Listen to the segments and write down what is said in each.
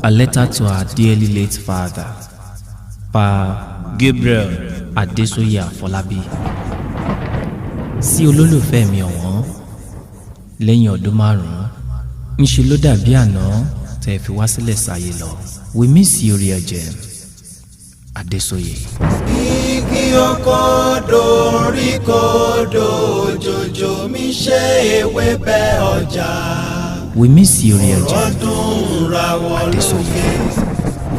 A letter to our dearly late father, Pa Gabriel Adesoye Afolabi. Sí olólùfẹ́ mi ọ̀wọ́n, lẹ́yìn ọdún 5, ńṣe ló dàbí àná tẹ́ fi wá sílẹ̀ sáyé lọ. We miss you, real gem. Adesoye. Igi okodo rikodo jojo mi ṣe ewébẹ̀ ọjà. We miss you, real gem. Ọdún rawọ́ lókè,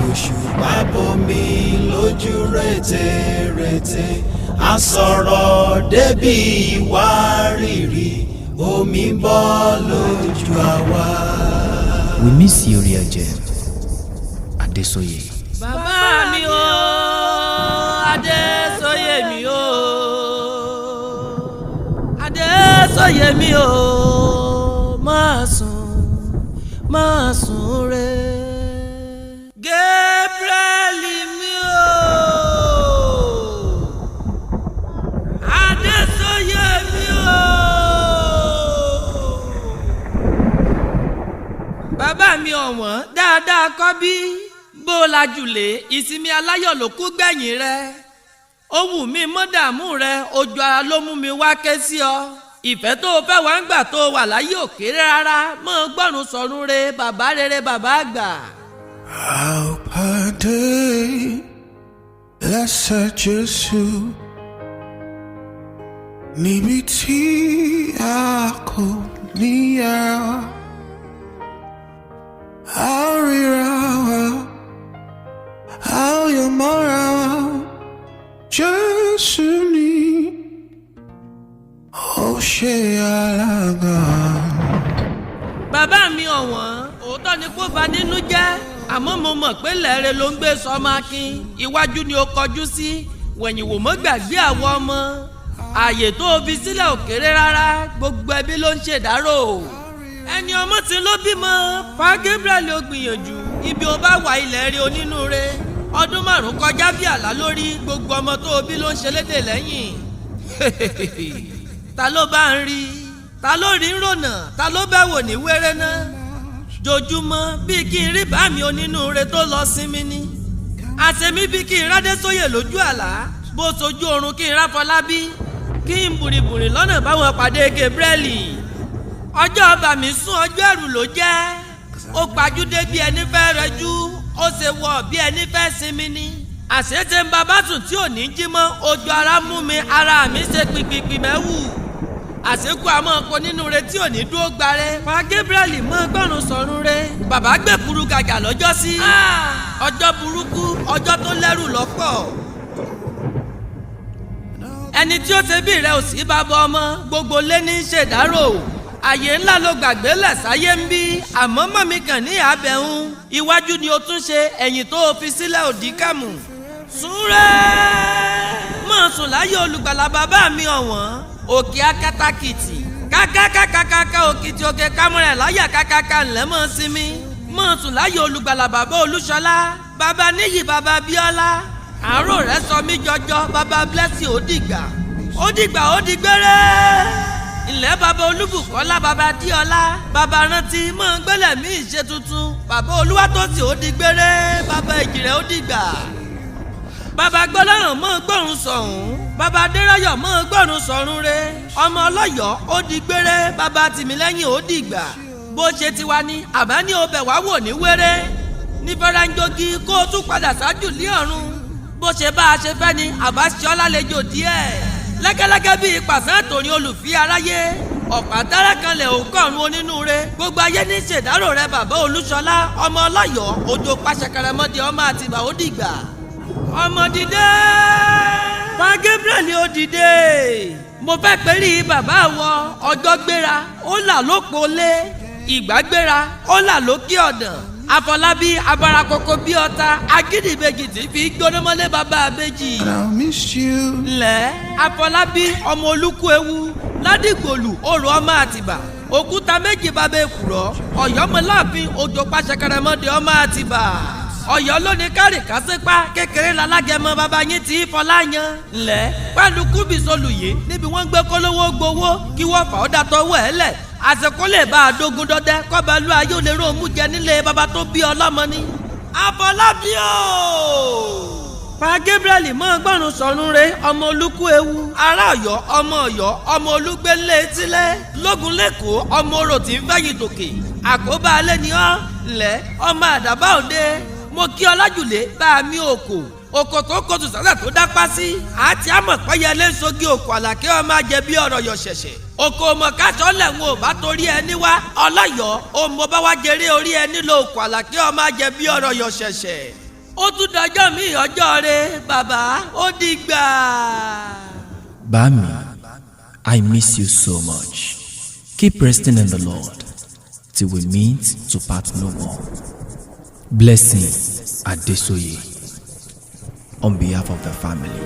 òṣùpá bomi lójú rètérètè. A sọ̀rọ̀ débi ìwárìrì, omi bọ́ lójú àwa. We miss you, real gem. Adesoye. Bàbá mi o, Adesoye mi o, Adesoye mi o, máa sùn re. Gabriel mi o, Adesoye mi o. Bàbá mi ọ̀wọ́n dáadáa kọ́ bí. Bó lajùlé ìsinmi aláyọ̀ ló kú gbẹ̀yìn rẹ. Ó wù mí mọ́ dààmú rẹ, ojú ara ló mú mi wá ké sí ọ. Ìfẹ́ tó o fẹ́ wá ń gbà tó o wà láyé ò kéré rárá. Mọ́ gbọ́rùn sọ̀rùn re, bàbá rere bàbá àgbà. Àpàdé lẹ́sẹ̀ Jésù níbi tí a kò níyà. A ríra wa. How you mora Jésù ni ó ṣe alága. Bàbá mi ọ̀wọ́n, òótọ́ ni kó bà nínú jẹ́, àmọ́ mo mọ̀ pé lẹ́rẹ̀ ló ń gbé sọmọ akin, iwájú ni ó kọjú sí, wẹ̀yìn wò mọ́ gbàgbé àwọn ọmọ. Ààyè tó o fi sílẹ̀ ò kéré rárá, gbogbo ẹbí ló ń ṣèdárò. Ẹni ọmọ tí ló bímọ, Pa Gabriel ó gbìyànjú, ibi ó bá wà ilẹ̀ rí onínúure. Ọdún 5 kọjá bí àlá lórí, gbogbo ọmọ tó o bí ló ń ṣe lédè lẹ́yìn. Ta ló bá ń rí? Ta ló rí ń rònà? Ta ló bẹ́ wò ní wéré náà? Jojúmọ́ bí kí n rí bá mi onínúure tó lọ sinmi ni. Àtẹ̀mí bí kí n r'Adésoyè lójú àlá, bó sojú oorun kí n r'Afolabi, kí n bùrìbùrì lọ́nà báwọn pàdé Gabriel. Ọjọ́ ọba mi sún ọjọ́ ẹ̀rù ló jẹ́. Ó pàjúdé bí ẹni fẹ́ rẹjú, ó ṣe wọ̀ bí ẹni fẹ́ sinmi ni. Àṣetẹ̀ ń bàbá sùn tí ò ní jí mọ́, ojú ara mú mi, ara mi ṣe pìpìpì mẹ́wù. Àṣekú àmọ́ ọkọ nínú re tí ò ní dúró gbarẹ́. Pa Gabriel mọ́ gbọ́rùn sọ̀rùn re. Bàbá gbé kuru gàgà lọ́jọ́ sí. Ọjọ́ burúkú, ọjọ́ tó lẹ́rù lọ́pọ̀. Ẹni tí ó ṣe bí rẹ ò sí bàbá ọmọ, gbogbo lé ní ṣèdárò. Àyè ńlá ló gbàgbé lẹ̀ sáyé ń bí, àmọ́ mọ̀mí kàn ní àbẹ̀hún. Iwájú ni o tún ṣe, ẹ̀yìn tó o fi sílẹ̀ òdì kàmù. Súnrẹ́ mọ̀ sùn láyé olùgbàlà bàbá mi ọ̀wọ́n. Òkè akátákìtì, kákákákákáká òkìtì òkè kámúrẹ̀ láyà kákáká ńlẹ̀ mọ̀ sinmi. Mọ̀ sùn láyé olùgbàlà bàbá Olúṣọlá, bàbá Níyì bàbá Bíọ́lá. Àárò rẹ̀ sọ mí jọjọ, bàbá Blessing ó dìgbà. Ó dìgbà ó di gbére. Ilẹ̀ bàbá Olúbùkọ́lá bàbá Díọ́lá, bàbá rántí mọ́ ń gbẹ́lẹ̀ mí ìṣe tuntun, bàbá Olúwatósì ó di gbére, bàbá Ìjìrẹ́ ó dìgbà. Bàbá Gbọ́lọ́ràn mọ́ gbọ́rùn sọ̀hún, bàbá Adéráyọ̀ mọ́ gbọ́rùn sọ̀rùn re, ọmọ Ọlọ́yọ̀ ó di gbére, bàbá Tìmílẹ́yìn ó dìgbà. Bó ṣe ti wá ní àbá ní ọbẹ̀ wá wò ní wéré, ní fẹ́rẹ́ńjógí kó o tún padà ṣáájú lé ọ̀run. Bó ṣe bá a ṣe fẹ́ ni àbá ṣe ọ́ lálejò díẹ̀. Lẹ́gẹ́lẹ́gẹ́ bíi pàṣán àtòrí olùfí aráyé, ọ̀pá dára kanlẹ̀ òǹkọ̀run onínúure, gbogbo ayé ní ṣèdárò rẹ bàbá Olúṣọlá, ọmọ Ọlọ́yọ̀, òjò pàṣẹkẹrẹmọdé ọmọ Àtìbà ó dìgbà. Ọmọ dìde, Pa Gabriel ó dìde. Mo fẹ́ pé rí bàbá wọ ọjọ́ gbéra, ó là lópo lé, ìgbà gbéra, ó là lókè ọ̀dàn. Afolabi abarakoko bí ọta, agídìbejì tí fi gbóná mọ́lé bàbá àbejì. I miss you. Lẹ́ Afolabi ọmọ olúkú ewu, ládìgbòlù òrò ọmọ Àtìbà. Òkúta méjì bàbá èkùrọ́, Ọ̀yọ́mọláàfin òjò pàṣẹkẹrẹmọdé ọmọ Àtìbà. Ọ̀yọ́ lóní kárì kásípá, kékeré lalágẹmọ bàbá yín tí fọlá yan. Lẹ́ pẹ̀lú kúbìsọlùyé níbi wọ́n gbé kólówó gbowó kí wọ́n fà ó dàtọ̀ wẹ̀ lẹ̀. Àsìkò lè bá a dógún dọ́dẹ́ kọ́ba lu ayé olè rò mú jẹ nílé bàbá tó bí ọlọ́mọ ni. Afolabi o. Pa Gabriel mọ́ gbọ́rùn sọ̀rùn re ọmọ olúkú ewu. Ará Ọ̀yọ́ ọmọ olúgbélé etílẹ̀. Lógun lẹ́kọ̀ọ́ ọmọ orò tí ń fẹ̀yìn tòkè. Àkóbá alẹ́ ni ọ́ ńlẹ̀ ọmọ àdàbà òde. Mo kí ọlájùlé bá mi òkò. Òkò tó kótó sálà tó dápá sí. Àti àmọ̀ pẹ́yẹlé sógi òkò àlàkẹ́ ọmọ ajẹ́bí ọ̀rọ̀ yọ̀ ṣẹ̀ṣẹ̀. Òkò ọmọ káṣọ lẹ́wọ̀n ò bá torí ẹni wá. Ọlọ́yọ̀ ọmọ bá wá jẹrẹ orí ẹni lo òkò àlàkẹ́ ọmọ ajẹ́bí ọ̀rọ̀ yọ̀ ṣẹ̀ṣẹ̀. Ó tún dọjọ́ mi ọjọ́ rẹ bàbá ó dìgbà. Bami, I miss you so much. Keep resting in the Lord till we meet to part no more. Blessing, Adesoye, on behalf of the family.